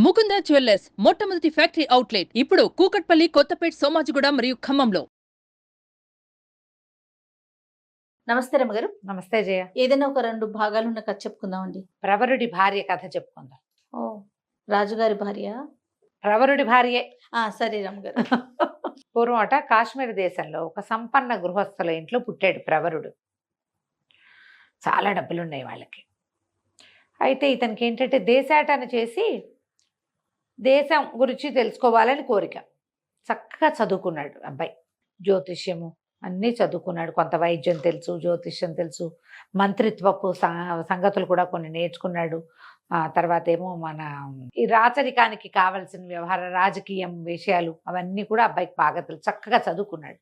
Mukunda jewellers మొట్టమొదటి factory outlet ఇప్పుడు కూకట్పల్లి, కొత్తపేట్, సోమాజిగూడ మరియు ఖమ్మంలో. నమస్తే రమ్మగారు. నమస్తే జయ. ఏదైనా ఒక 2 భాగాలున్న కథ చెప్పుకుందామండి. ప్రవరుడి భార్య కథ చెప్పుకుందాం. ఓ, రాజుగారి భార్య? ప్రవరుడి భార్యే. సరే రమ్మగారు. పూర్వమట కాశ్మీర్ దేశంలో ఒక సంపన్న గృహస్థుల ఇంట్లో పుట్టాడు ప్రవరుడు. చాలా డబ్బులున్నాయి వాళ్ళకి. అయితే ఇతనికి ఏంటంటే దేశాటన చేసి దేశం గురించి తెలుసుకోవాలని కోరిక. చక్కగా చదువుకున్నాడు అబ్బాయి. జ్యోతిష్యము అన్నీ చదువుకున్నాడు. కొంత వైద్యం తెలుసు, జ్యోతిష్యం తెలుసు, మంత్రిత్వపు సంగతులు కూడా కొన్ని నేర్చుకున్నాడు. తర్వాత ఏమో మన ఈ రాచరికానికి కావలసిన వ్యవహార రాజకీయం విషయాలు అవన్నీ కూడా అబ్బాయికి బాగా తెలుసు. చక్కగా చదువుకున్నాడు.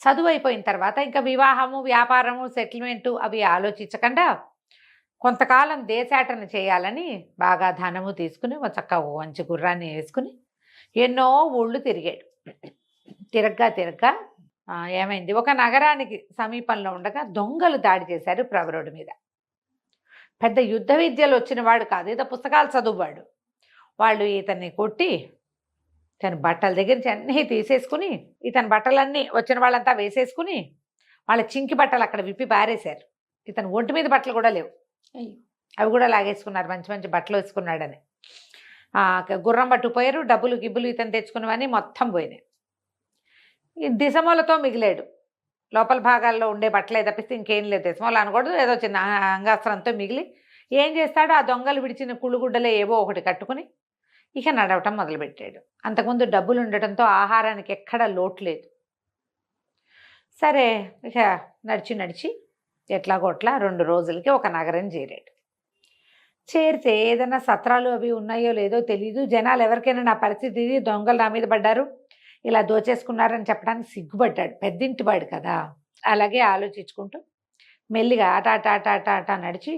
చదువు అయిపోయిన తర్వాత ఇంకా వివాహము, వ్యాపారము, సెటిల్మెంటు అవి ఆలోచించకుండా కొంతకాలం దేశాటన చేయాలని బాగా ధనము తీసుకుని చక్కగా మంచి గుర్రాన్ని వేసుకుని ఎన్నో ఊళ్ళు తిరిగాడు. తిరగ్గా ఏమైంది, ఒక నగరానికి సమీపంలో ఉండగా దొంగలు దాడి చేశారు ప్రవరుడి మీద. పెద్ద యుద్ధ విద్యలు వచ్చిన వాడు కాదు, ఏదో పుస్తకాలు చదువువాడు. వాళ్ళు ఇతన్ని కొట్టి తన బట్టల దగ్గర నుంచి అన్నీ తీసేసుకుని ఇతని బట్టలన్నీ వచ్చిన వాళ్ళంతా వేసేసుకుని వాళ్ళ చింకి బట్టలు అక్కడ విప్పి పారేశారు. ఇతను ఒంటి మీద బట్టలు కూడా లేవు, అవి కూడా లాగేసుకున్నారు. మంచి మంచి బట్టలు వేసుకున్నాడని గుర్రం పట్టుకుపోయారు. డబ్బులు గిబ్బులు ఇతను తెచ్చుకున్నవన్నీ మొత్తం పోయినాయి. ఈ దిశమూలతో మిగిలాడు. లోపల భాగాల్లో ఉండే బట్టలే తప్పిస్తే ఇంకేం లేదు. దిశమూల అనకూడదు, ఏదో చిన్న అంగాస్త్రంతో మిగిలి ఏం చేస్తాడు, ఆ దొంగలు విడిచిన కుళ్ళుగుడ్డలే ఏవో ఒకటి కట్టుకుని ఇక నడవటం మొదలుపెట్టాడు. అంతకుముందు డబ్బులు ఉండటంతో ఆహారానికి ఎక్కడా లోటు లేదు. సరే ఇక నడిచి ఎట్లాగోట్లా 2 రోజులకి ఒక నగరం చేరాడు. చేరితే ఏదైనా సత్రాలు అవి ఉన్నాయో లేదో తెలీదు. జనాలు ఎవరికైనా నా పరిస్థితి ఇది, దొంగలు నా మీద పడ్డారు, ఇలా దోచేసుకున్నారని చెప్పడానికి సిగ్గుపడ్డాడు. పెద్దింటివాడు కదా. అలాగే ఆలోచించుకుంటూ మెల్లిగా ఆట నడిచి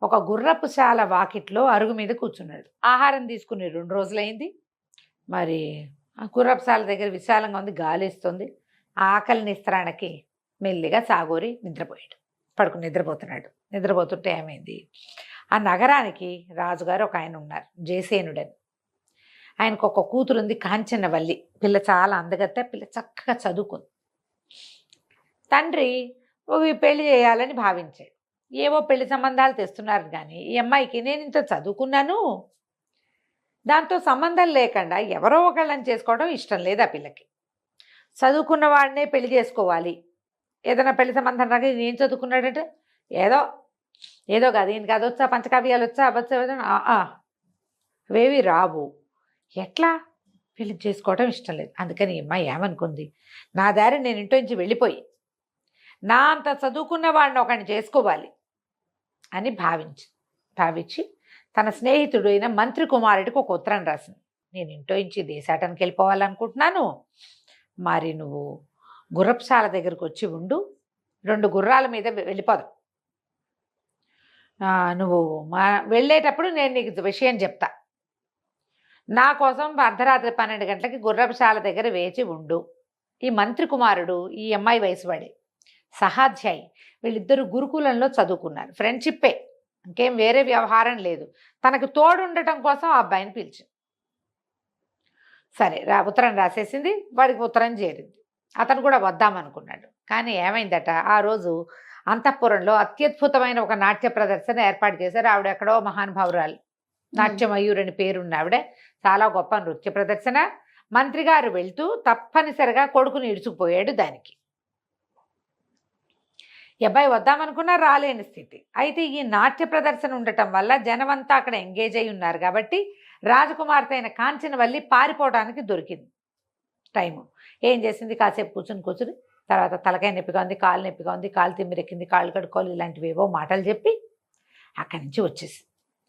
ఒక గుర్రపు శాల వాకిట్లో అరుగు మీద కూర్చున్నాడు. ఆహారం తీసుకుని 2 రోజులైంది. మరి ఆ గుర్రపు శాల దగ్గర విశాలంగా ఉంది, గాలిస్తుంది. ఆకలి నిస్త్రాణకి మెల్లిగా సాగోరి నిద్రపోయాడు. పడుకుని నిద్రపోతుంటే ఏమైంది, ఆ నగరానికి రాజుగారు ఒక ఆయన ఉన్నారు, జయసేనుడని. ఆయనకు ఒక కూతురు ఉంది, కాంచనవల్లి. పిల్ల చాలా అందగత్త, పిల్ల చక్కగా చదువుకుంది. తండ్రి పెళ్లి చేయాలని భావించాడు. ఏవో పెళ్లి సంబంధాలు తెస్తున్నారు కానీ ఈ అమ్మాయికి నేను ఇంత చదువుకున్నాను, దాంతో సంబంధం లేకుండా ఎవరో ఒకళ్ళని చేసుకోవడం ఇష్టం లేదు. ఆ పిల్లకి చదువుకున్న వాడినే పెళ్లి చేసుకోవాలి. ఏదైనా పెళ్లి సంబంధం రాక నేను చదువుకున్నాడంటే ఏదో కాదు, ఈయనకి అది వచ్చా, పంచకావ్యాలు వచ్చా, అవచ్చా, అవేవి రావు. ఎట్లా పెళ్లి చేసుకోవడం ఇష్టం లేదు. అందుకని ఈ అమ్మాయి ఏమనుకుంది, నా దారి నేను ఇంట్లో నుంచి వెళ్ళిపోయి నా అంత చదువుకున్న వాడిని ఒకడిని చేసుకోవాలి అని భావించి తన స్నేహితుడు అయిన మంత్రి కుమారుడికి ఒక ఉత్తరం రాసింది. నేను ఇంట్లో నుంచి దేశాటానికి వెళ్ళిపోవాలనుకుంటున్నాను, మరి నువ్వు గుర్రపుశాల దగ్గరకు వచ్చి ఉండు, 2 గుర్రాల మీద వెళ్ళిపోదాం. నువ్వు వెళ్ళేటప్పుడు నేను నీకు విషయం చెప్తా. నా కోసం అర్ధరాత్రి 12 గంటలకి గుర్రపుశాల దగ్గర వేచి ఉండు. ఈ మంత్రి కుమారుడు ఈ అమ్మాయి వయసువాడే, సహాధ్యాయి. వీళ్ళిద్దరూ గురుకులంలో చదువుకున్నారు. ఫ్రెండ్షిప్పే, ఇంకేం వేరే వ్యవహారం లేదు. తనకు తోడు ఉండటం కోసం ఆ అబ్బాయిని పిలిచింది. సరే ఉత్తరం రాసేసింది, వాడికి ఉత్తరం చేరింది. అతను కూడా వద్దామనుకున్నాడు. కానీ ఏమైందట, ఆ రోజు అంతఃపురంలో అత్యద్భుతమైన ఒక నాట్య ప్రదర్శన ఏర్పాటు చేశారు. ఆవిడ ఎక్కడో మహానుభావురాలు, నాట్యమయూర్ అని పేరున్న ఆవిడ. చాలా గొప్ప నృత్య ప్రదర్శన. మంత్రి గారు వెళ్తూ తప్పనిసరిగా కొడుకుని ఇడుచుకుపోయాడు దానికి. అబ్బాయి వద్దామనుకున్నా రాలేని స్థితి. అయితే ఈ నాట్య ప్రదర్శన ఉండటం వల్ల జనమంతా అక్కడ ఎంగేజ్ అయి ఉన్నారు కాబట్టి రాజకుమార్తె అయిన కాంచనవల్లి పారిపోవడానికి దొరికింది టైము. ఏం చేసింది, కాసేపు కూర్చుని తర్వాత తలకాయ నొప్పిగా ఉంది, కాలు నొప్పిగా ఉంది, కాలు తిమ్మిరెక్కింది, కాళ్ళు కడుక్కోవాలి, ఇలాంటివి ఏవో మాటలు చెప్పి అక్కడి నుంచి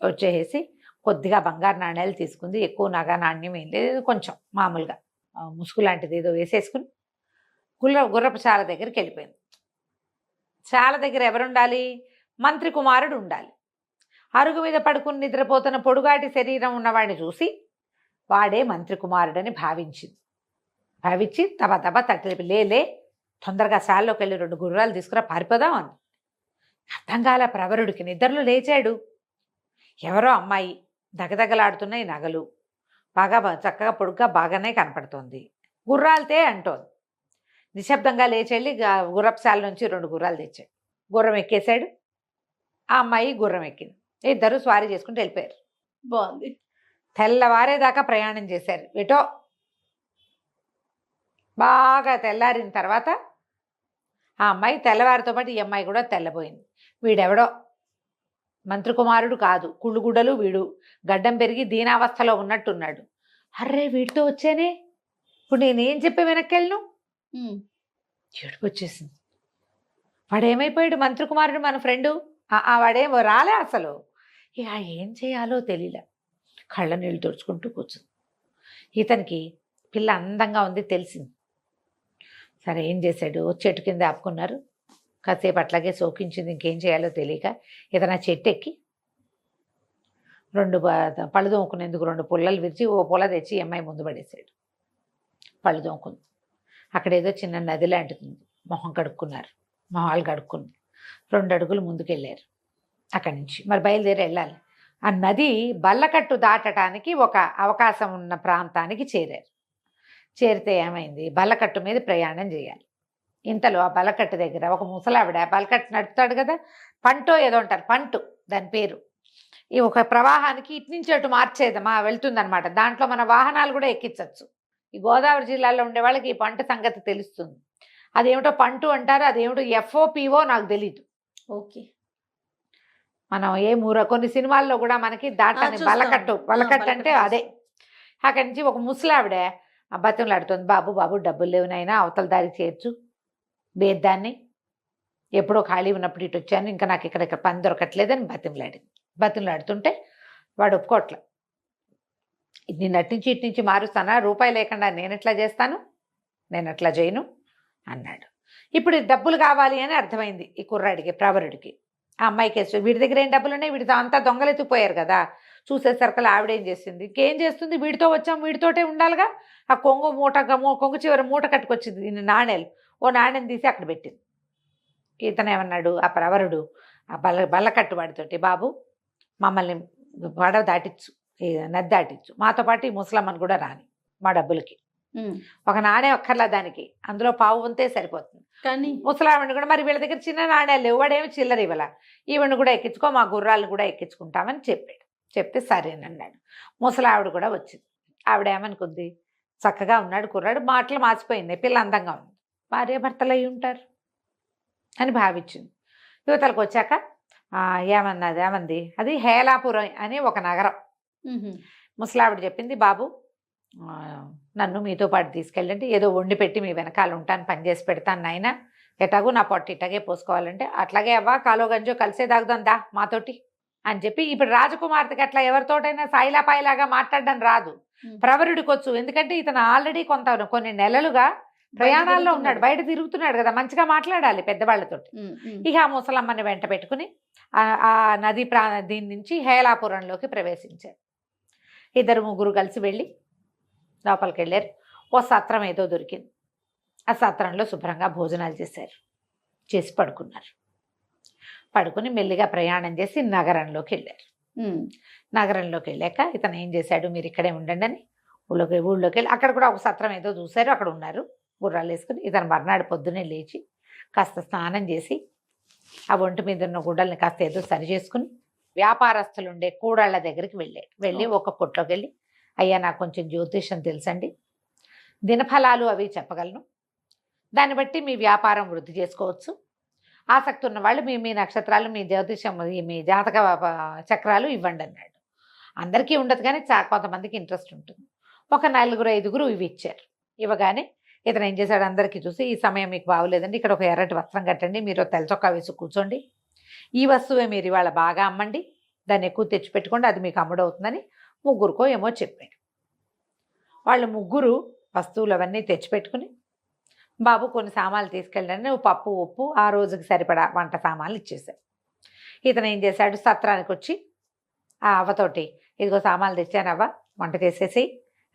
వచ్చేసి కొద్దిగా బంగారు నాణ్యాలు తీసుకుంది. ఎక్కువ నగ నాణ్యం ఏం లేదు, కొంచెం మామూలుగా ముసుగు లాంటిది ఏదో వేసేసుకుని గుర్రపు శాల దగ్గరికి వెళ్ళిపోయింది. శాల దగ్గర ఎవరుండాలి, మంత్రి కుమారుడు ఉండాలి. అరుగు మీద పడుకుని నిద్రపోతున్న పొడుగాటి శరీరం ఉన్నవాడిని చూసి వాడే మంత్రి కుమారుడని భావించి తబ తట్టలిపి లేలే, తొందరగా శాలలోకి వెళ్ళి 2 గుర్రాలు తీసుకురా, పారిపోదాం అంది. అర్థం కాల ప్రవరుడికి. నిద్రలో లేచాడు. ఎవరో అమ్మాయి, దగదగలాడుతున్నాయి నగలు, బాగా చక్కగా పొడుగ్గా బాగానే కనపడుతోంది. గుర్రాలతే అంటోంది. నిశ్శబ్దంగా లేచెళ్ళి గుర్రపుశాల నుంచి 2 గుర్రాలు తెచ్చాడు. గుర్రం ఎక్కేశాడు. ఆ అమ్మాయి గుర్రం ఎక్కింది. ఇద్దరు స్వారీ చేసుకుంటూ వెళ్ళిపోయారు. బాగుంది. తెల్లవారేదాకా ప్రయాణం చేశారు. ఎటో బాగా తెల్లారిన తర్వాత ఆ అమ్మాయి తెల్లవారితో పాటు ఈ అమ్మాయి కూడా తెల్లబోయింది. వీడెవడో మంత్రి కుమారుడు కాదు, కుళ్ళుగుడ్డలు వీడు, గడ్డం పెరిగి దీనావస్థలో ఉన్నట్టున్నాడు. అర్రే వీడితో వచ్చానే, ఇప్పుడు నేనేం చెప్పి వెనక్కి వెళ్ళను? ఏడుపు వచ్చేసింది. వాడేమైపోయాడు? మంత్రి కుమారుడు మన ఫ్రెండు, వాడేమో రాలే అసలు. ఇక ఏం చేయాలో తెలియలే. కళ్ళ నీళ్ళు తుడుచుకుంటూ కూర్చుంది. ఇతనికి పిల్ల అందంగా ఉంది తెలిసింది. సరే ఏం చేశాడు? చెట్టు కింద ఆపుకున్నారు. కాసేపు అట్లాగే సోకించింది. ఇంకేం చేయాలో తెలియక ఇతను ఆ చెట్టు ఎక్కి 2 పళ్ళు దోముకునేందుకు 2 పుల్లలు విరిచి ఓ పుల్ల తెచ్చి ఈ అమ్మాయి ముందు పడేశాడు. పళ్ళు దోముకుంది. అక్కడ ఏదో చిన్న నది లాంటిది. మొహం కడుక్కున్నారు. మొహాలు కడుక్కుని 2 అడుగులు ముందుకెళ్ళారు. అక్కడి నుంచి మరి బయలుదేరి వెళ్ళాలి. ఆ నది బల్లకట్టు దాటడానికి ఒక అవకాశం ఉన్న ప్రాంతానికి చేరారు. చేరితే ఏమైంది? బల్లకట్టు మీద ప్రయాణం చేయాలి. ఇంతలో ఆ బల్లకట్టు దగ్గర ఒక ముసలావిడ, బల్లకట్టు నడుపుతాడు కదా, పంటో ఏదో అంటారు, పంటు దాని పేరు. ఈ ఒక ప్రవాహానికి ఇటు నుంచి అటు మార్చేదమా వెళ్తుందనమాట. దాంట్లో మన వాహనాలు కూడా ఎక్కించవచ్చు. ఈ గోదావరి జిల్లాలో ఉండే వాళ్ళకి ఈ పంట సంగతి తెలుస్తుంది. అదేమిటో పంటు అంటారు, అదేమిటో FOPO నాకు తెలీదు. ఓకే. మనం కొన్ని సినిమాల్లో కూడా మనకి దాటని బల్లకట్టు అంటే అదే. అక్కడి నుంచి ఒక ముసలావిడ బతిమలాడుతుంది. బాబు బాబు డబ్బులు లేవు నాయనా, అవతల దారికి చేర్చు, బేద్దాన్ని, ఎప్పుడో ఖాళీ ఉన్నప్పుడు ఇటు వచ్చాను, ఇంకా నాకు ఇక్కడ పని దొరకట్లేదని బతిమలాడుతుంటే వాడు ఒప్పుకోట్ల. నేను అట్నుంచి ఇటు నుంచి మారుస్తానా, రూపాయి లేకుండా నేను ఎట్లా చేస్తాను, నేను అట్లా చేయను అన్నాడు. ఇప్పుడు డబ్బులు కావాలి అని అర్థమైంది ఈ కుర్రాడికి, ప్రవరుడికి. ఆ అమ్మాయికి వేసి వీడి దగ్గర ఏం డబ్బులు ఉన్నాయి, వీడితో అంతా దొంగలెత్తిపోయారు కదా. చూసేసరికి ఆవిడేం చేసింది, ఇంకేం చేస్తుంది, వీడితో వచ్చాం వీడితోటే ఉండాలిగా. ఆ కొంగు చివరి మూట కట్టుకొచ్చింది ఇన్ని నాణేలు. ఓ నాణ్యం తీసి అక్కడ పెట్టింది. ఇతను ఏమన్నాడు ఆ ప్రవరుడు ఆ బల్లకట్టు వాడితోటి, బాబు మమ్మల్ని పడవ దాటిచ్చు, నది దాటిచ్చు, మాతో పాటు ఈ ముసలమ్మని కూడా రాని, మా డబ్బులకి ఒక నాణ్యం ఒక్కర్లా దానికి, అందులో పావు వంతే సరిపోతుంది. కానీ ముసలావిడిని కూడా, మరి వీళ్ళ దగ్గర చిన్న నాణ్యాలు లేవు, వాడేమి చిల్లర ఇవ్వాల, ఈవిడిని కూడా ఎక్కించుకో, మా గుర్రాలను కూడా ఎక్కించుకుంటామని చెప్పాడు. చెప్తే సరేనన్నాడు. ముసలావిడ కూడా వచ్చింది. ఆవిడ ఏమనుకుంది, చక్కగా ఉన్నాడు కుర్రాడు, మాటలు మార్చిపోయింది, పిల్ల అందంగా ఉంది, భార్యాభర్తలు అయి ఉంటారు అని భావించింది. యువతలకు వచ్చాక ఏమంది, అది హేలాపురం అని ఒక నగరం. ముసలావిడ చెప్పింది, బాబు నన్ను మీతో పాటు తీసుకెళ్ళండి, ఏదో వండి పెట్టి మీ వెనకాల ఉంటాను, పని చేసి పెడతాను నాయన, ఎటాగూ నా పొట్టు ఇట్లాగే పోసుకోవాలంటే, అట్లాగే అవ్వా కాలో గంజో కలిసే తాగుదాందా మాతోటి అని చెప్పి. ఇప్పుడు రాజకుమార్తెకి అట్లా ఎవరితోటైనా సాయిలాపాయిలాగా మాట్లాడడం రాదు, ప్రవరుడికి వచ్చు. ఎందుకంటే ఇతను ఆల్రెడీ కొన్ని నెలలుగా ప్రయాణాల్లో ఉన్నాడు, బయట తిరుగుతున్నాడు కదా, మంచిగా మాట్లాడాలి పెద్దవాళ్ళతో. ఇక ఆ ముసలమ్మని వెంట పెట్టుకుని ఆ నది దీని నుంచి హేలాపురంలోకి ప్రవేశించారు. 2-3 కలిసి వెళ్ళి లోపలికి వెళ్ళారు. ఓ సత్రం ఏదో దొరికింది. ఆ సత్రంలో శుభ్రంగా భోజనాలు చేసి పడుకున్నారు. పడుకుని మెల్లిగా ప్రయాణం చేసి నగరంలోకి వెళ్ళారు. నగరంలోకి వెళ్ళాక ఇతను ఏం చేశాడు, మీరు ఇక్కడే ఉండండి అని ఊళ్ళోకి వెళ్ళి అక్కడ కూడా ఒక సత్రం ఏదో చూశారు, అక్కడ ఉన్నారు గుర్రాలు వేసుకుని. ఇతను మర్నాడు పొద్దున్నే లేచి కాస్త స్నానం చేసి ఆ ఒంటి మీద ఉన్న గుడ్డల్ని కాస్త ఏదో సరి చేసుకుని వ్యాపారస్తులు ఉండే కూడాళ్ళ దగ్గరికి వెళ్ళి ఒక కొట్లోకి వెళ్ళి, అయ్యా నాకు కొంచెం జ్యోతిషం తెలుసండి, దినఫలాలు అవి చెప్పగలను, దాన్ని బట్టి మీ వ్యాపారం వృద్ధి చేసుకోవచ్చు, ఆసక్తి ఉన్న వాళ్ళు మీ నక్షత్రాలు, మీ జ్యోతిషం, మీ జాతక చక్రాలు ఇవ్వండి అన్నాడు. అందరికీ ఉండదు కానీ కొంతమందికి ఇంట్రెస్ట్ ఉంటుంది. ఒక 4-5 ఇవి ఇచ్చారు. ఇవ్వగానే ఇతను ఏం చేశాడు, అందరికీ చూసి, ఈ సమయం మీకు బాగోలేదండి, ఇక్కడ ఒక ఎర్రటి వస్త్రం కట్టండి, మీరు తెల్ల చొక్కా వేసి కూర్చోండి, ఈ వస్తువే మీరు ఇవాళ బాగా అమ్మండి, దాన్ని ఎక్కువ తెచ్చిపెట్టుకోండి, అది మీకు అమ్ముడవుతుందని 3కో ఏమో చెప్పాడు. వాళ్ళు 3 వస్తువులు అవన్నీ తెచ్చిపెట్టుకుని, బాబు కొన్ని సామాన్లు తీసుకెళ్ళండి, పప్పు ఉప్పు ఆ రోజుకి సరిపడా వంట సామాన్లు ఇచ్చేశారు. ఇతను ఏం చేశాడు, సత్రానికి వచ్చి ఆ అవ్వతోటి, ఇదిగో సామాన్లు తెచ్చానవ్వ, వంట చేసేసి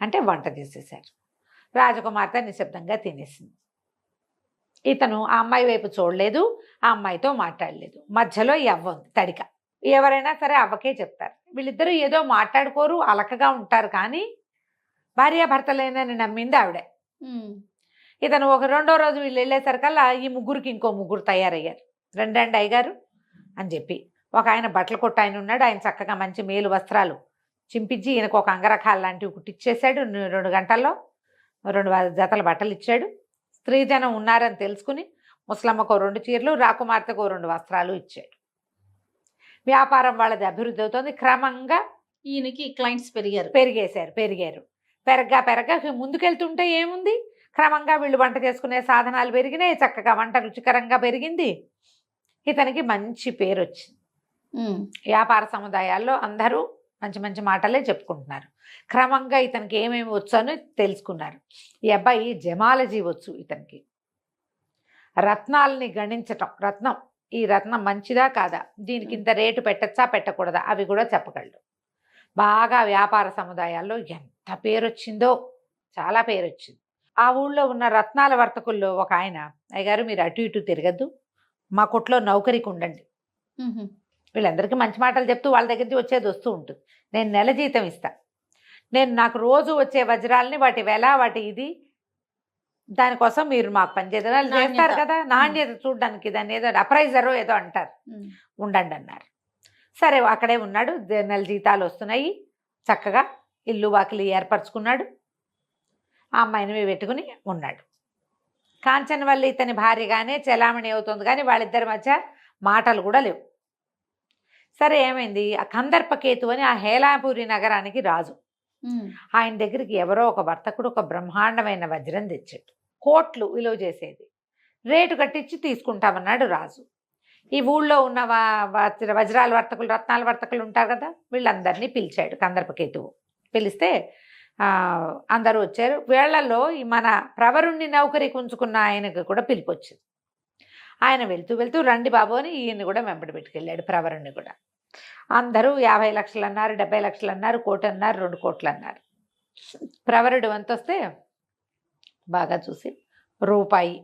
అంటే వంట చేసేసారు. రాజకుమార్తె నిశ్శబ్దంగా తినేసింది. ఇతను ఆ అమ్మాయి వైపు చూడలేదు, ఆ అమ్మాయితో మాట్లాడలేదు. మధ్యలో ఈ అవ్వ ఉంది తడిక. ఎవరైనా సరే అవ్వకే చెప్తారు, వీళ్ళిద్దరూ ఏదో మాట్లాడుకోరు, అలకగా ఉంటారు, కానీ భార్యాభర్తలేనని నమ్మింది ఆవిడే. ఇతను ఒక రెండో రోజు వీళ్ళు వెళ్ళేసరికల్లా ఈ ముగ్గురికి ఇంకో ముగ్గురు తయారయ్యారు. రండి అయ్యగారు అని చెప్పి ఒక ఆయన బట్టల కొట్టు ఆయన ఉన్నాడు. ఆయన చక్కగా మంచి మేలు వస్త్రాలు చింపించి ఈయనకు ఒక అంగరఖాలు లాంటివి కుట్టిచ్చేసాడు. 2 గంటల్లో 2 జతల బట్టలు ఇచ్చాడు. స్త్రీజనం ఉన్నారని తెలుసుకుని ముసలమ్మకు 2 చీరలు, రాకుమార్తెకు 2 వస్త్రాలు ఇచ్చాడు. వ్యాపారం వాళ్ళది అభివృద్ధి అవుతుంది. క్రమంగా ఈయనకి క్లయింట్స్ పెరిగారు. పెరిగారు. పెరగ్గా ముందుకెళ్తుంటే ఏముంది, క్రమంగా వీళ్ళు వంట చేసుకునే సాధనాలు పెరిగినాయి. చక్కగా వంట రుచికరంగా పెరిగింది. ఇతనికి మంచి పేరు వచ్చింది. వ్యాపార సముదాయాల్లో అందరూ మంచి మంచి మాటలే చెప్పుకుంటున్నారు. క్రమంగా ఇతనికి ఏమేమి వచ్చు అని తెలుసుకున్నారు. ఈ అబ్బాయి జమాలజీ వచ్చు ఇతనికి. రత్నాలని గణించటం, ఈ రత్నం మంచిదా కాదా, దీనికి ఇంత రేటు పెట్టచ్చా పెట్టకూడదా అవి కూడా చెప్పగలడు. బాగా వ్యాపార సముదాయాల్లో ఎంత పేరు వచ్చిందో, చాలా పేరు వచ్చింది. ఆ ఊళ్ళో ఉన్న రత్నాల వర్తకుల్లో ఒక ఆయన, అయ్యగారు మీరు అటు ఇటు తిరగద్దు, మా కొట్లో నౌకరికి ఉండండి. వీళ్ళందరికీ మంచి మాటలు చెప్తూ వాళ్ళ దగ్గర నుంచి వచ్చేది వస్తూ ఉంటుంది. నేను నెల జీతం ఇస్తా, నాకు రోజు వచ్చే వజ్రాలని వాటి వెల వాటి ఇది దానికోసం మీరు మాకు పనిచేయాలి చేస్తారు కదా, నాణ్యత చూడడానికి దాన్ని ఏదో అప్రైజరో ఏదో అంటారు, ఉండండి అన్నారు. సరే అక్కడే ఉన్నాడు. నెల జీతాలు వస్తున్నాయి. చక్కగా ఇల్లు వాకిలి ఏర్పరచుకున్నాడు. ఆ అమ్మాయిని పెట్టుకుని ఉన్నాడు. కాంచనవల్లి ఇతని భార్యగానే చెలామణి అవుతుంది, కానీ వాళ్ళిద్దరి మధ్య మాటలు కూడా లేవు. సరే ఏమైంది, ఆ కందర్పకేతు అని ఆ హేలాపురి నగరానికి రాజు. ఆయన దగ్గరికి ఎవరో ఒక వర్తకుడు ఒక బ్రహ్మాండమైన వజ్రం తెచ్చాడు. కోట్లు విలువ చేసేది. రేటు కట్టించి తీసుకుంటామన్నాడు రాజు. ఈ ఊళ్ళో ఉన్న వజ్రాల వర్తకులు రత్నాల వర్తకులు ఉంటారు కదా, వీళ్ళందరినీ పిలిచాడు కందర్పకేతువు. పిలిస్తే అందరూ వచ్చారు. వీళ్లలో మన ప్రవరుణ్ణి నౌకరికి ఉంచుకున్న ఆయనకు కూడా పిలుపు వచ్చింది. ఆయన వెళ్తూ రండి బాబు అని ఈయన్ని కూడా వెంబడి పెట్టుకెళ్ళాడు. ప్రవరుణ్ణి కూడా అందరూ 50 లక్షలు అన్నారు, 70 లక్షలు అన్నారు, 1 కోటి అన్నారు, 2 కోట్లు అన్నారు. ప్రవరుడు వంత వస్తే బాగా చూసి రూపాయి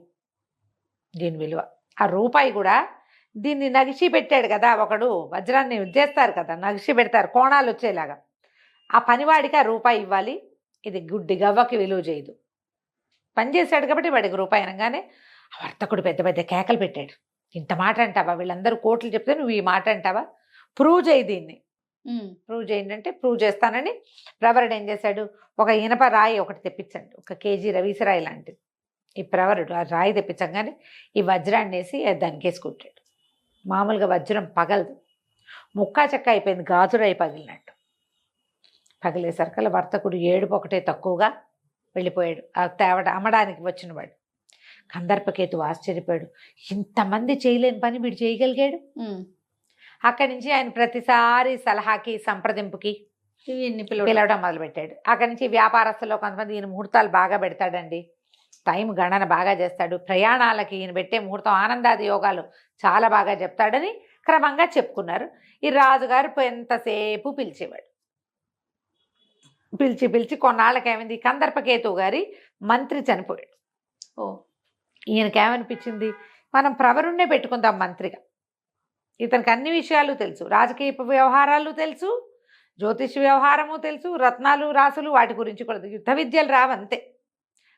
దీని విలువ. ఆ రూపాయి కూడా దీన్ని నగిషి పెట్టాడు కదా, ఒకడు వజ్రాన్ని చేస్తారు కదా, నగిషి పెడతారు కోణాలు వచ్చేలాగా. ఆ పనివాడికి ఆ రూపాయి ఇవ్వాలి, ఇది గుడ్డి గవ్వకి విలువ చేయదు. పనిచేశాడు కాబట్టి వాడికి రూపాయి అనగానే ఆ వర్తకుడు పెద్ద పెద్ద కేకలు పెట్టాడు. ఇంత మాట అంటావా, వీళ్ళందరూ కోట్లు చెప్తే నువ్వు ఈ మాట అంటావా, ప్రూవ్ చేయి దీన్ని, ప్రూవ్ చేయండి అంటే ప్రూవ్ చేస్తానని ప్రవరుడు ఏం చేశాడు, ఒక ఇనప రాయి ఒకటి తెప్పించండి, 1 కేజీ రవీసరాయి లాంటిది. ఈ ప్రవరుడు ఆ రాయి తెప్పించగానే ఈ వజ్రాన్ని వేసి దానికి వేసుకుంటాడు. మామూలుగా వజ్రం పగలదు, ముక్కా చెక్క అయిపోయింది, గాజురాయి పగిలినట్టు. పగిలేసరికల్లా వర్తకుడు ఏడుపు ఒకటే తక్కువగా వెళ్ళిపోయాడు. ఆ అమ్మడానికి వచ్చినవాడు. కందర్పకేతు ఆశ్చర్యపోయాడు, ఇంతమంది చేయలేని పని వీడు చేయగలిగాడు. అక్కడి నుంచి ఆయన ప్రతిసారి సలహాకి సంప్రదింపుకి పిలవడం మొదలుపెట్టాడు. అక్కడి నుంచి వ్యాపారస్తుల్లో కొంతమంది ఈయన ముహూర్తాలు బాగా పెడతాడండి, టైం గణన బాగా చేస్తాడు, ప్రయాణాలకి ఈయన పెట్టే ముహూర్తం ఆనందాది యోగాలు చాలా బాగా చెప్తాడని క్రమంగా చెప్పుకున్నారు. ఈ రాజుగారు ఎంతసేపు పిలిచేవాడు. పిలిచి కొన్నాళ్ళకి ఏమైంది, కందర్పకేతు గారి మంత్రి చనిపోయాడు. ఈయనకేమనిపించింది, మనం ప్రవరుణ్ణే పెట్టుకుందాం మంత్రిగా. ఇతనికి అన్ని విషయాలు తెలుసు, రాజకీయ వ్యవహారాలు తెలుసు, జ్యోతిష వ్యవహారము తెలుసు, రత్నాలు రాసులు వాటి గురించి కూడా, యుద్ధ విద్యలు రావంతే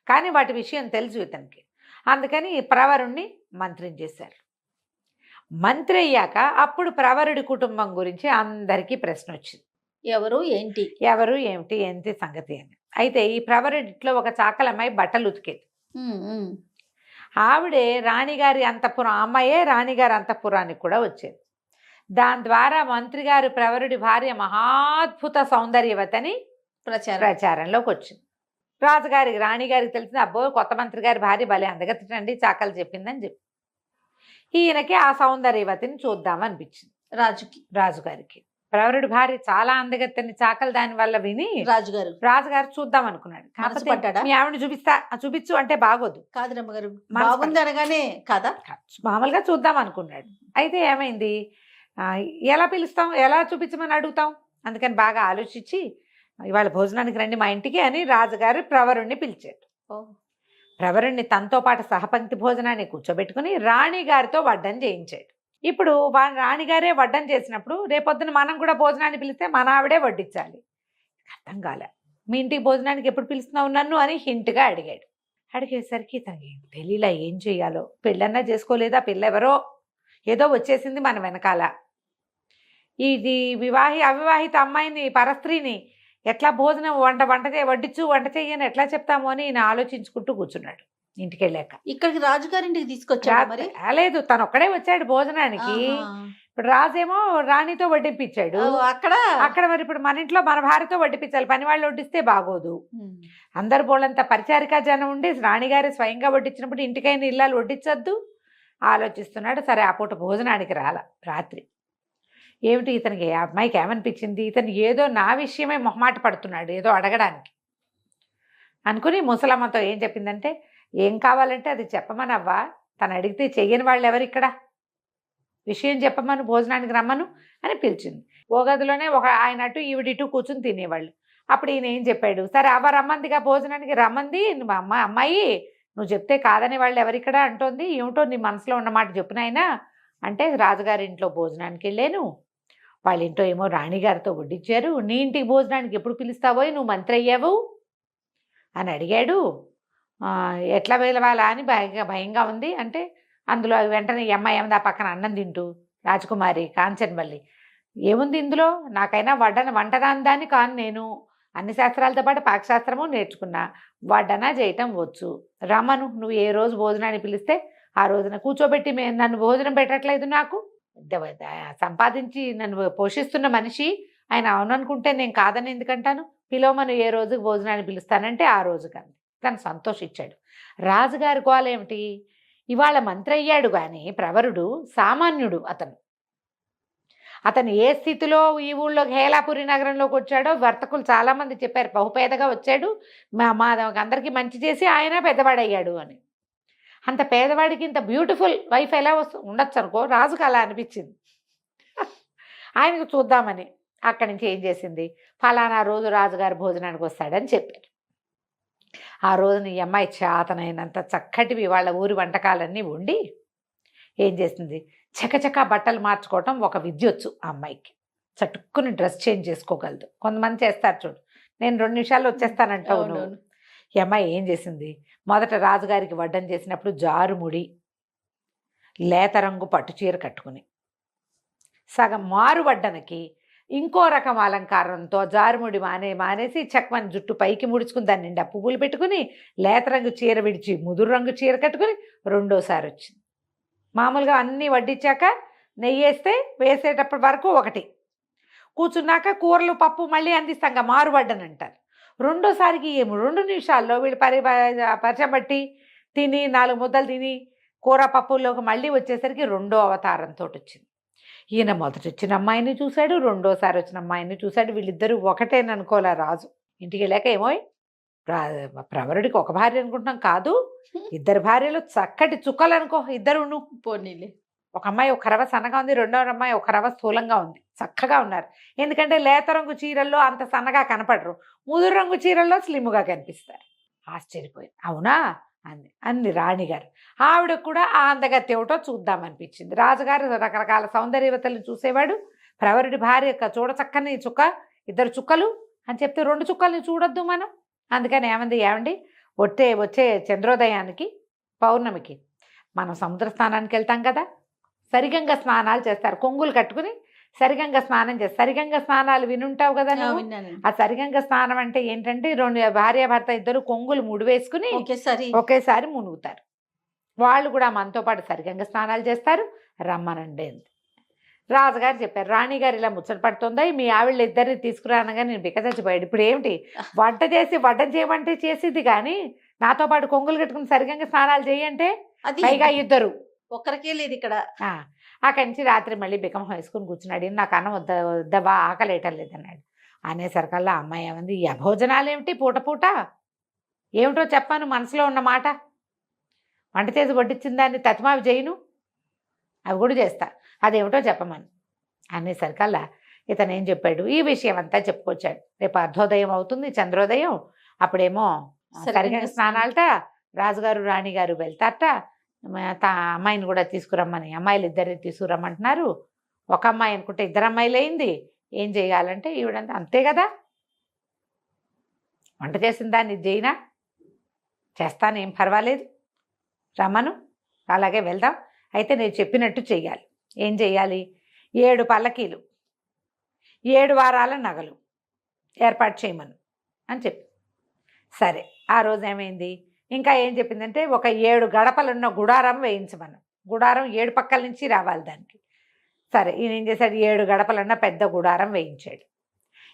కానీ వాటి విషయం తెలుసు ఇతనికి. అందుకని ప్రవరుణ్ణి మంత్రిని చేశారు. మంత్రి అయ్యాక అప్పుడు ప్రవరుడి కుటుంబం గురించి అందరికీ ప్రశ్న వచ్చింది, ఎవరు ఏమిటి ఏంటి సంగతి అని. అయితే ఈ ప్రవరుడిలో ఒక చాకలమ్మాయి బట్టలు ఉతికేది. ఆవిడే రాణిగారి అంతఃపురం, అమ్మాయే రాణిగారి అంతఃపురానికి కూడా వచ్చేది. దాని ద్వారా మంత్రి గారు ప్రవరుడి భార్య మహాద్భుత సౌందర్యవతని ప్రచారంలోకి వచ్చింది. రాజుగారికి రాణిగారికి తెలిసింది, అబ్బో కొత్త మంత్రి గారి భార్య భలే అందగత్తండి, చాకలు చెప్పిందని చెప్పి ఈయనకి ఆ సౌందర్యవతిని చూద్దామనిపించింది. రాజుగారికి ప్రవరుడి భార్య చాలా అందగత్తని చాకలు దాని వల్ల విని రాజుగారు చూద్దాం అనుకున్నాడు. మీ ఆవిడ చూపించు అంటే బాగోదు కాదు రమ్మగారు, బాగుంది అనగానే కదా, మామూలుగా చూద్దాం అనుకున్నాడు. అయితే ఏమైంది, ఎలా పిలుస్తాం, ఎలా చూపించమని అడుగుతాం, అందుకని బాగా ఆలోచించి ఇవాళ భోజనానికి రండి మా ఇంటికి అని రాజుగారు ప్రవరుణ్ణి పిలిచాడు. ప్రవరుణ్ణి తనతో పాటు సహపంక్తి భోజనాన్ని కూర్చోబెట్టుకుని రాణిగారితో వడ్డం చేయించాడు. ఇప్పుడు రాణిగారే వడ్డం చేసినప్పుడు రేపొద్దున మనం కూడా భోజనాన్ని పిలిస్తే మన ఆవిడే వడ్డించాలి. అర్థం కాలే, మీ ఇంటికి భోజనానికి ఎప్పుడు పిలుస్తున్నావు నన్ను అని హింట్గా అడిగాడు. అడిగేసరికి తనకి తెలియలా ఏం చెయ్యాలో. పెళ్ళన్నా చేసుకోలేదా, పిల్లెవరో ఏదో వచ్చేసింది మన వెనకాల. ఇది అవివాహిత అమ్మాయిని, పరస్త్రీని ఎట్లా భోజనం వంట చెయ్యని ఎట్లా చెప్తాము అని ఈయన ఆలోచించుకుంటూ కూర్చున్నాడు. ఇంటికి వెళ్ళాక ఇక్కడికి రాజుగారింటికి తీసుకొచ్చాడు మరి. లేదు, తను ఒక్కడే వచ్చాడు భోజనానికి. ఇప్పుడు రాజేమో రాణితో వడ్డింపించాడు. అక్కడ మరి ఇప్పుడు మన ఇంట్లో మన భార్యతో వడ్డించాలి. పని వాళ్ళు వడ్డిస్తే బాగోదు. అందరు బోళ్ళంతా పరిచారికా జనం ఉండి రాణిగారి స్వయంగా వడ్డించినప్పుడు ఇంటికైనా ఇల్లాలు వడ్డించొద్దు ఆలోచిస్తున్నాడు. సరే ఆ పూట భోజనానికి రాత్రి ఏమిటి ఇతనికి, ఆ అమ్మాయికి ఏమనిపించింది, ఇతను ఏదో నా విషయమే మొహమాట పడుతున్నాడు ఏదో అడగడానికి అనుకుని ముసలమ్మతో ఏం చెప్పిందంటే, ఏం కావాలంటే అది చెప్పమనవ్వా, తను అడిగితే చెయ్యని వాళ్ళు ఎవరిక్కడ, విషయం చెప్పమను, భోజనానికి రమ్మను అని పిలిచింది. ఓ గదిలోనే ఆయన అటు ఈవిడిటు కూర్చుని తినేవాళ్ళు. అప్పుడు ఈయన ఏం చెప్పాడు, సరే అవ్వ రమ్మందిగా భోజనానికి రమ్మంది, అమ్మాయి నువ్వు చెప్తే కాదని వాళ్ళు ఎవరిక్కడ అంటోంది, ఏమిటో నీ మనసులో ఉన్నమాట చెప్పునైనా అంటే, రాజుగారి ఇంట్లో భోజనానికి వెళ్ళాను, వాళ్ళ ఇంట్లో ఏమో రాణిగారితో వడ్డించారు, నీ ఇంటికి భోజనానికి ఎప్పుడు పిలుస్తావో, నువ్వు మంత్రి అయ్యావు అని అడిగాడు. ఎట్లా వెళ్ళవాలా అని భయంగా ఉంది అంటే, అందులో వెంటనే ఈ అమ్మాయి ఏముంది ఆ పక్కన అన్నం తింటూ, రాజకుమారి కాంచన్వల్లి, ఏముంది ఇందులో, నాకైనా వంటరాందాన్ని కాను, నేను అన్ని శాస్త్రాలతో పాటు పాకశాస్త్రము నేర్చుకున్నా, వడ్డన చేయటం వచ్చు, రమ్మను, నువ్వు ఏ రోజు భోజనాన్ని పిలిస్తే ఆ రోజున కూర్చోబెట్టి నన్ను భోజనం పెట్టట్లేదు, నాకు సంపాదించి నన్ను పోషిస్తున్న మనిషి ఆయన అవుననుకుంటే నేను కాదని ఎందుకంటాను, పిలవమను ఏ రోజుకి భోజనాన్ని పిలుస్తానంటే ఆ రోజు కానీ తను సంతోషించాడు. రాజుగారి గోల ఏమిటి, ఇవాళ మంత్రి అయ్యాడు కానీ ప్రవరుడు సామాన్యుడు, అతను ఏ స్థితిలో ఈ ఊళ్ళో హేలాపురి నగరంలోకి వచ్చాడో వర్తకులు చాలామంది చెప్పారు, బహుపేదగా వచ్చాడు, మా అందరికీ మంచి చేసి ఆయన పెద్దవాడయ్యాడు అని. అంత పేదవాడికి ఇంత బ్యూటిఫుల్ వైఫ్ ఎలా ఉండొచ్చు అనుకో, రాజుకు అలా అనిపించింది. ఆయనకు చూద్దామని అక్కడి నుంచి ఏం చేసింది, ఫలానా రోజు రాజుగారి భోజనానికి వస్తాడని చెప్పారు. ఆ రోజున ఈ అమ్మాయి చేతనైనంత చక్కటివి వాళ్ళ ఊరి వంటకాలన్నీ వండి ఏం చేసింది, చకచకా బట్టలు మార్చుకోవటం ఒక విద్యొచ్చు ఆ అమ్మాయికి, చటుక్కుని డ్రెస్ చేంజ్ చేసుకోగలదు. కొంతమంది చేస్తారు చూడు, నేను 2 నిమిషాల్లో వచ్చేస్తానంటావు నువ్వు. ఈ అమ్మాయి ఏం చేసింది, మొదట రాజుగారికి వడ్డం చేసినప్పుడు జారుముడి లేత రంగు పట్టుచీర కట్టుకుని, సగం మారు వడ్డనకి ఇంకో రకం అలంకారంతో జారుముడి మానేసి చక్కమని జుట్టు పైకి ముడుచుకుని దాని నిండా పువ్వులు పెట్టుకుని లేత రంగు చీర విడిచి ముదురు రంగు చీర కట్టుకుని రెండోసారి వచ్చింది. మామూలుగా అన్నీ వడ్డించాక నెయ్యి వేసేటప్పటి వరకు ఒకటి, కూర్చున్నాక కూరలు పప్పు మళ్ళీ అందిస్తాంగా మారు వడ్డని అంటారు. రెండోసారికి ఏమో 2 నిమిషాల్లో వీళ్ళు పరిచబట్టి తిని 4 ముద్దలు తిని కూర పప్పుల్లోకి మళ్ళీ వచ్చేసరికి రెండో అవతారంతో వచ్చింది. ఈయన మొదట వచ్చిన అమ్మాయిని చూశాడు, రెండోసారి వచ్చిన అమ్మాయిని చూశాడు, వీళ్ళిద్దరూ ఒకటేననుకోలే రాజు. ఇంటికి వెళ్ళాక ఏమో ప్రవరుడికి ఒక భార్య అనుకుంటున్నాం, కాదు 2 భార్యలు చక్కటి చుక్కలు అనుకో, ఇద్దరు పోనీలే. ఒక అమ్మాయి ఒక రవ సన్నగా ఉంది, రెండో అమ్మాయి ఒక రవ స్థూలంగా ఉంది, చక్కగా ఉన్నారు. ఎందుకంటే లేత రంగు చీరల్లో అంత సన్నగా కనపడరు, ముదురు రంగు చీరల్లో స్లిమ్గా కనిపిస్తారు. ఆశ్చర్యపోయింది. అవునా అంది రాణిగారు. ఆవిడకు కూడా ఆ అందగత్తి ఏమిటో చూద్దామనిపించింది. రాజుగారు రకరకాల సౌందర్యవతలను చూసేవాడు. ప్రవరుడి భార్య చూడ చక్కని చుక్క, 2 చుక్కలు అని చెప్తే 2 చుక్కల్ని చూడొద్దు మనం. అందుకని ఏమండి వచ్చే చంద్రోదయానికి పౌర్ణమికి మనం సముద్ర స్నానానికి వెళ్తాం కదా, సరిగంగ స్నానాలు చేస్తారు, కొంగులు కట్టుకుని సరిగంగ స్నానం చేస్తారు. సరిగంగ స్నానాలు వినుంటావు కదా నువ్వు. ఆ సరిగంగ స్నానం అంటే ఏంటంటే 2 భార్యాభర్త ఇద్దరు కొంగులు ముడివేసుకుని ఒకేసారి మునుగుతారు. వాళ్ళు కూడా మనతో పాటు సరిగంగ స్నానాలు చేస్తారు, రమ్మనండి అంది. రాజుగారు చెప్పారు, రాణిగారు ఇలా ముచ్చట పడుతుందా, మీ ఆవిళ్ళు ఇద్దరిని తీసుకురానగా నేను బిక్కచచ్చిపోయాడు. ఇప్పుడు ఏమిటి వడ్డం చేయమంటే చేసిద్ది, కానీ నాతో పాటు కొంగులు కట్టుకుని సరిగంగ స్నానాలు చేయంటే పైగా ఇద్దరు ఒక్కరికే లేదు ఇక్కడ. అక్కడి నుంచి రాత్రి మళ్ళీ బికం వేసుకుని కూర్చున్నాడు. నాకు అన్నం వద్దవా, ఆకలేయటం లేదన్నాడు. అనేసరికల్లా అమ్మాయి ఏమంది, ఈ అభోజనాలు ఏమిటి పూట ఏమిటో చెప్పాను, మనసులో ఉన్న మాట, వంట చేసి వడ్డించిన దాన్ని తతిమావి చేయను, అవి కూడా చేస్తా, అదేమిటో చెప్పమని. అనేసరికల్లా ఇతను ఏం చెప్పాడు, ఈ విషయం అంతా చెప్పుకొచ్చాడు. రేపు అర్ధోదయం అవుతుంది, చంద్రోదయం, అప్పుడేమో సరిగంగ స్నానాలట, రాజుగారు రాణిగారు వెళ్తారట, అమ్మాయిని కూడా తీసుకురమ్మని, అమ్మాయిలు 2 తీసుకురమ్మంటున్నారు. ఒక అమ్మాయి అనుకుంటే 2 అమ్మాయిలు అయింది, ఏం చేయాలంటే ఈవిడంతా అంతే కదా, వంట చేసిన దాన్ని ఇది చేయనా, చేస్తాను, ఏం పర్వాలేదు, రమ్మను, అలాగే వెళ్దాం. అయితే నేను చెప్పినట్టు చెయ్యాలి. ఏం చెయ్యాలి? 7 పల్లకీలు, 7 వారాల నగలు ఏర్పాటు చేయమను అని చెప్పి. సరే, ఆ రోజు ఏమైంది, ఇంకా ఏం చెప్పిందంటే ఒక 7 గడపలున్న గుడారం వేయించమను. గుడారం 7 పక్కల నుంచి రావాలి దానికి. సరే, ఈయన ఏం చేశాడు, 7 గడపలున్న పెద్ద గుడారం వేయించాడు.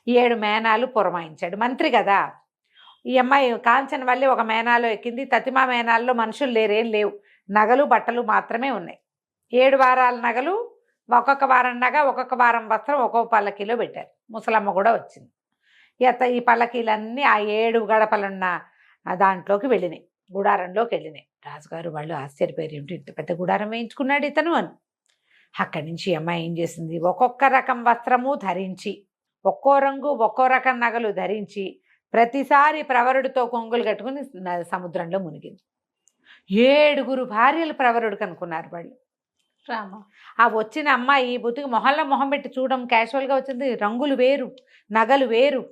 7 మేనాలు పురమాయించాడు. మంత్రి కదా. ఈ అమ్మాయి కాంచన వల్లి ఒక మేనాలో ఎక్కింది. తతిమా మేనాల్లో మనుషులు లేరేం లేవు, నగలు బట్టలు మాత్రమే ఉన్నాయి. 7 వారాల నగలు, ఒక్కొక్క వారం నగ, ఒక్కొక్క వారం వస్త్రం, ఒక్కొక్క పల్లకీలో పెట్టారు. ముసలమ్మ కూడా వచ్చింది. ఈ పల్లకీలన్నీ ఆ 7 గడపలున్న దాంట్లోకి వెళ్ళినాయి, గుడారంలోకి వెళ్ళినాయి. రాజుగారు వాళ్ళు ఆశ్చర్యపోయారు, ఏమిటి ఇంత పెద్ద గుడారం వేయించుకున్నాడు ఇతను అని. అక్కడి నుంచి అమ్మాయి ఏం చేసింది, ఒక్కొక్క రకం వస్త్రము ధరించి, ఒక్కో రంగు ఒక్కో రకం నగలు ధరించి ప్రతిసారి ప్రవరుడితో కొంగులు కట్టుకుని సముద్రంలో మునిగింది. 7 భార్యలు ప్రవరుడికి అనుకున్నారు వాళ్ళు. రామ. ఆ వచ్చిన అమ్మాయి బుద్ధికి మొహంలో మొహం పెట్టి చూడడం క్యాజువల్గా వచ్చింది. రంగులు వేరు, నగలు వేరు.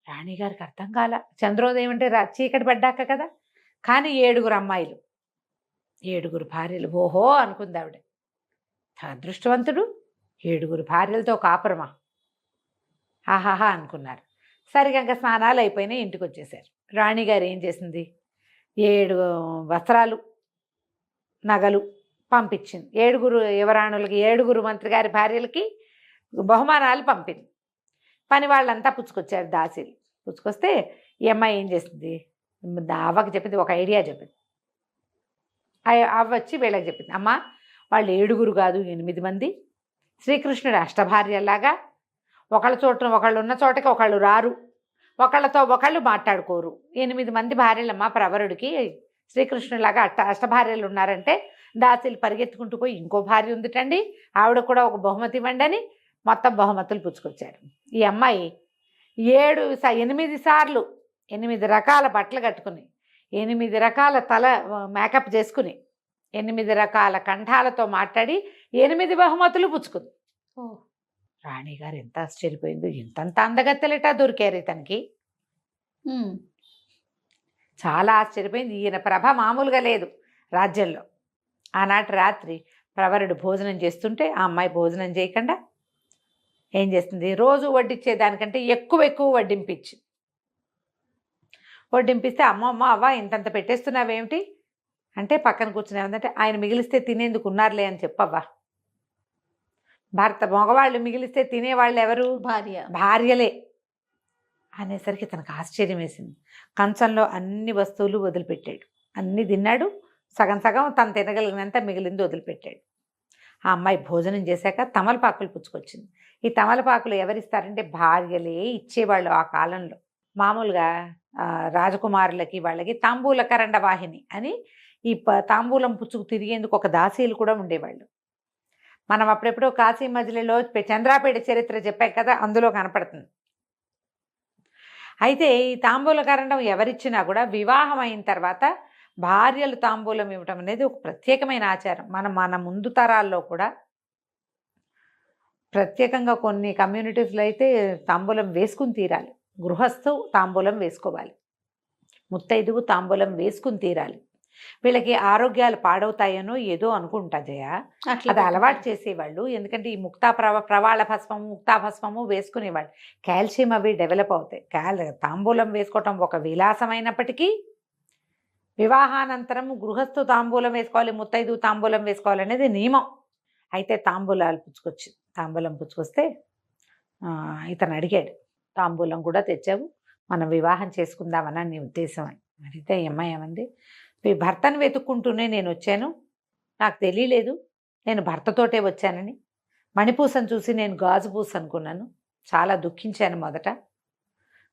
రాణిగారికి అర్థం కాల. చంద్రోదయం అంటే చీకటి పడ్డాక కదా. కానీ 7 అమ్మాయిలు, 7 భార్యలు. ఓహో అనుకుంది ఆవిడ, అదృష్టవంతుడు, 7 భార్యలతో కాపురమా, ఆహాహా అనుకున్నారు. సరిగా స్నానాలు అయిపోయినాయి, ఇంటికి వచ్చేసారు. రాణిగారు ఏం చేసింది, 7 వస్త్రాలు, నగలు పంపించింది. 7 యువరాణులకి, 7 మంత్రి గారి భార్యలకి బహుమానాలు పంపింది. పని వాళ్ళంతా పుచ్చుకొచ్చారు, దాసీలు పుచ్చుకొస్తే ఈ అమ్మాయి ఏం చేసింది, అవ్వకి చెప్పింది, ఒక ఐడియా చెప్పింది. అవ్వ వచ్చి వీళ్ళకి చెప్పింది, అమ్మ వాళ్ళు 7 కాదు 8 మంది, శ్రీకృష్ణుడు అష్టభార్యలాగా ఒకళ్ళ చోట ఒకళ్ళు ఉన్న చోటకి ఒకళ్ళు రారు, ఒకళ్ళతో ఒకళ్ళు మాట్లాడుకోరు. 8 మంది భార్యలమ్మ ప్రవరుడికి, శ్రీకృష్ణులాగా అష్టభార్యలు ఉన్నారంటే దాసీలు పరిగెత్తుకుంటూ పోయి ఇంకో భార్య ఉందిటండి, ఆవిడ కూడా ఒక బహుమతి ఇవ్వండి అని మొత్తం బహుమతులు పుచ్చుకొచ్చారు. ఈ అమ్మాయి 8 సార్లు 8 రకాల బట్టలు కట్టుకుని, 8 రకాల తల మేకప్ చేసుకుని, 8 రకాల కంఠాలతో మాట్లాడి 8 బహుమతులు పుచ్చుకుంది. ఓ, రాణిగారు ఎంత ఆశ్చర్యపోయిందో, ఇంతంత అందగత్తెలటా దొరికారు ఇతనికి. చాలా ఆశ్చర్యపోయింది. ఈయన ప్రభ మామూలుగా లేదు రాజ్యంలో. ఆనాటి రాత్రి ప్రవరుడు భోజనం చేస్తుంటే ఆ అమ్మాయి భోజనం చేయకుండా ఏం చేస్తుంది, రోజు వడ్డించేదానికంటే ఎక్కువ వడ్డింపిస్తే అమ్మ అవ్వ ఇంతంత పెట్టేస్తున్నావేమిటి అంటే పక్కన కూర్చుని ఏమందంటే, ఆయన మిగిలిస్తే తినేందుకు ఉన్నారులే అని చెప్పవ్వా. మగవాళ్ళు మిగిలిస్తే తినేవాళ్ళు ఎవరు, భార్యలే అనేసరికి తనకు ఆశ్చర్యం వేసింది. కంచంలో అన్ని వస్తువులు వదిలిపెట్టాడు, అన్నీ తిన్నాడు. సగం తను తినగలిగినంత మిగిలింది వదిలిపెట్టాడు. ఆ అమ్మాయి భోజనం చేశాక తమలపాకులు పుచ్చుకొచ్చింది. ఈ తమలపాకులు ఎవరిస్తారంటే భార్యలే ఇచ్చేవాళ్ళు ఆ కాలంలో. మామూలుగా రాజకుమారులకి వాళ్ళకి తాంబూల కరండ వాహిని అని ఈ తాంబూలం పుచ్చుకు తిరిగేందుకు ఒక దాసీలు కూడా ఉండేవాళ్ళు. మనం అప్పుడెప్పుడో కాశీ మజిలీలో చంద్రాపేట చరిత్ర చెప్పాం కదా, అందులో కనపడుతుంది. అయితే ఈ తాంబూల కరండం ఎవరిచ్చినా కూడా వివాహం అయిన తర్వాత భార్యలు తాంబూలం ఇవ్వటం అనేది ఒక ప్రత్యేకమైన ఆచారం. మన ముందు తరాల్లో కూడా ప్రత్యేకంగా కొన్ని కమ్యూనిటీస్లో అయితే తాంబూలం వేసుకుని తీరాలి. గృహస్థు తాంబూలం వేసుకోవాలి, ముత్తైదువు తాంబూలం వేసుకుని తీరాలి. వీళ్ళకి ఆరోగ్యాలు పాడవుతాయనో ఏదో అనుకుంటా జయ, అది అలవాటు చేసేవాళ్ళు. ఎందుకంటే ఈ ప్రవాళ భస్మము, ముక్తాభస్మము వేసుకునేవాళ్ళు. కాల్షియం అవి డెవలప్ అవుతాయి. తాంబూలం వేసుకోవటం ఒక విలాసమైనప్పటికీ వివాహానంతరం గృహస్థు తాంబూలం వేసుకోవాలి, ముత్తైదు తాంబూలం వేసుకోవాలి అనేది నియమం. అయితే తాంబూలం పుచ్చుకొస్తే ఇతను అడిగాడు, తాంబూలం కూడా తెచ్చావు, మనం వివాహం చేసుకుందామని నీ ఉద్దేశం అని అడిగితే అమ్మాయి ఏమంది, భర్తను వెతుక్కుంటూనే నేను వచ్చాను, నాకు తెలియలేదు నేను భర్తతోటే వచ్చానని. మణిపూసను చూసి నేను గాజు పూస అనుకున్నాను, చాలా దుఃఖించాను మొదట.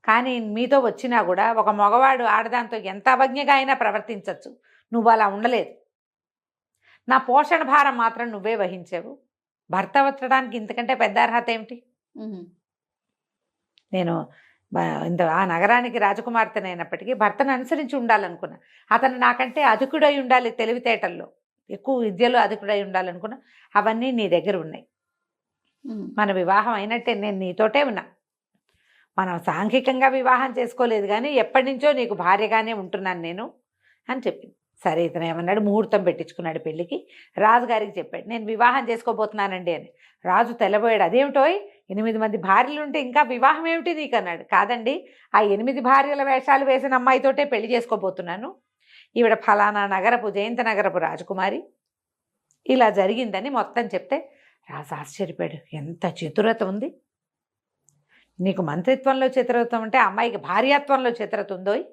కానీ మీతో వచ్చినా కూడా ఒక మగవాడు ఆడదాంతో ఎంత అవజ్ఞగా అయినా ప్రవర్తించవచ్చు, నువ్వు అలా ఉండలేదు. నా పోషణ భారం మాత్రం నువ్వే వహించావు. భర్త వచ్చడానికి ఇంతకంటే పెద్ద అర్హత ఏమిటి? నేను ఆ నగరానికి రాజకుమార్తెనైనప్పటికీ భర్తను అనుసరించి ఉండాలనుకున్నా. అతను నాకంటే అధికుడై ఉండాలి, తెలివితేటల్లో ఎక్కువ విద్యలో అధికుడై ఉండాలనుకున్నా. అవన్నీ నీ దగ్గర ఉన్నాయి. మన వివాహం అయినట్టే నేను నీతోటే ఉన్నా. మనం సాంఘికంగా వివాహం చేసుకోలేదు కానీ ఎప్పటి నుంచో నీకు భార్యగానే ఉంటున్నాను నేను అని చెప్పింది. సరే ఇతను ఏమన్నాడు, ముహూర్తం పెట్టించుకున్నాడు పెళ్ళికి. రాజుగారికి చెప్పాడు, నేను వివాహం చేసుకోబోతున్నానండి అని. రాజు తెల్లబోయాడు, అదేమిటోయ్ 8 మంది భార్యలు ఉంటే ఇంకా వివాహం ఏమిటి నీకు అన్నాడు. కాదండి, ఆ 8 భార్యల వేషాలు వేసిన అమ్మాయితోటే పెళ్లి చేసుకోబోతున్నాను, ఈవిడ ఫలానా నగరపు జయంత నగరపు రాజకుమారి, ఇలా జరిగిందని మొత్తం చెప్తే రాజు ఆశ్చర్యపోయాడు. ఎంత చతురత ఉంది నీకు, మంత్రిత్వంలో చతురత ఉంటే అమ్మాయికి భార్యాత్వంలో చతురత ఉందోయ్,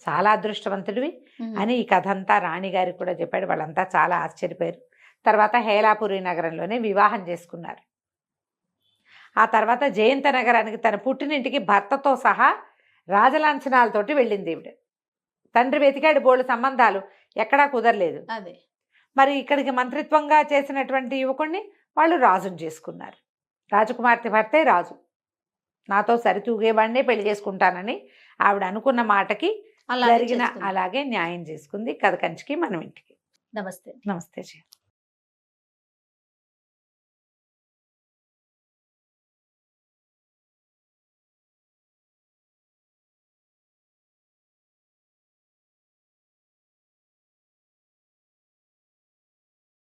చాలా అదృష్టవంతుడివి అని ఈ కథ అంతా రాణిగారికి కూడా చెప్పాడు. వాళ్ళంతా చాలా ఆశ్చర్యపోయారు. తర్వాత హేలాపురి నగరంలోనే వివాహం చేసుకున్నారు. ఆ తర్వాత జయంత నగరానికి తన పుట్టినింటికి భర్తతో సహా రాజలాంఛనాలతోటి వెళ్ళింది ఈవిడ. తండ్రి వెతికాడు బోళ్ళు సంబంధాలు, ఎక్కడా కుదరలేదు. అదే మరి ఇక్కడికి మంత్రిత్వంగా చేసినటువంటి యువకుడిని వాళ్ళు రాజుని చేసుకున్నారు. రాజకుమార్తె భర్తే రాజు, నాతో సరితూగేవాడినే పెళ్లి చేసుకుంటానని ఆవిడ అనుకున్న మాటకి అలాగే జరిగిన చేసుకుంది. అలాగే న్యాయం చేసుకుంది. కథ కంచికి మనం ఇంటికి. నమస్తే. నమస్తే.